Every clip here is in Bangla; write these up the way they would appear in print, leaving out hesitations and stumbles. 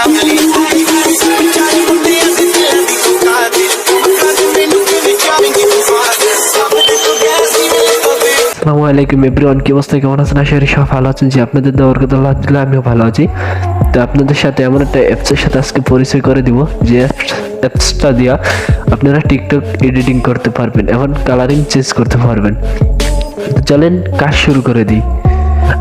আসসালামু আলাইকুম এভরিওয়ান, কি অবস্থা, কেমন আছেন? আশা করি সব ভালো আছেন। যে আপনাদের দেওয়ার কথা আলহামদুলিল্লাহ আমিও ভালো আছি। তো আপনাদের সাথে এমন একটা অ্যাপসের সাথে আজকে পরিচয় করে দিব, যে অ্যাপসটা দিয়া আপনারা টিকটক এডিটিং করতে পারবেন, এখন কালারিং চেঞ্জ করতে পারবেন। চলেন কাজ শুরু করে দিই।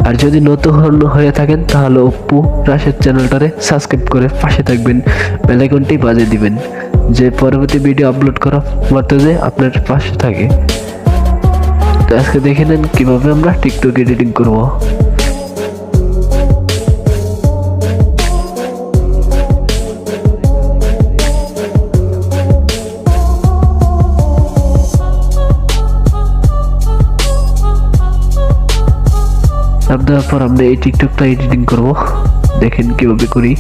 আর যদি নতুন হয়ে থাকেন তাহলে ওপ্পো রাশেদ চ্যানেলটারে সাবস্ক্রাইব করে পাশে থাকবেন, বেল আইকনটি বাজিয়ে দিবেন, যে পরবর্তী ভিডিও আপলোড করা মাত্র যে আপনার পাশে থাকে। তো আজকে দেখে নেন কিভাবে আমরা টিকটক এডিটিং করব। তারপর আমরা এই টিকটকটা এডিটিং করব, দেখেন কিভাবে করি।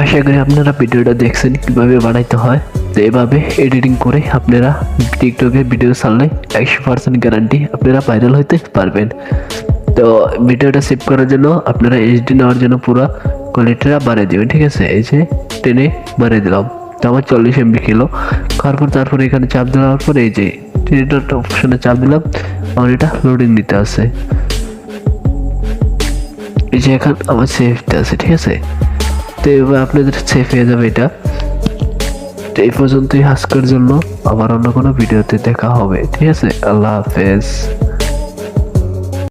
আশা করি আপনারা ভিডিওটা দেখছেন কিভাবে বানাইতে হয়। তো এভাবে এডিটিং করে আপনারা টিকটকে ভিডিও ছাড়লে 100% গ্যারান্টি আপনারা ভাইরাল হইতে পারবেন। তো ভিডিওটা সেভ করার জন্য আপনারা এইচডি নেওয়ার জন্য পুরো কোয়ালিটিটা বাড়িয়ে দেবেন, ঠিক আছে? এই যে টেনে বাড়িয়ে দিলাম, তো আমার 40 MB কিলো খাওয়ার পর তারপরে এখানে চাপ দেওয়ার পর এই যে এডিটরটা অপশনে চাপ দিলাম, আমার এটা লোডিং নিতে আছে। এই যে এখন আমার সেভটা আছে, ঠিক আছে? তো এবার আপনাদের সেভ হয়ে যাবে এটা। তো এই পর্যন্তই আজকের জন্য, আবার অন্য কোনো ভিডিওতে দেখা হবে, ঠিক আছে? আল্লাহ হাফেজ।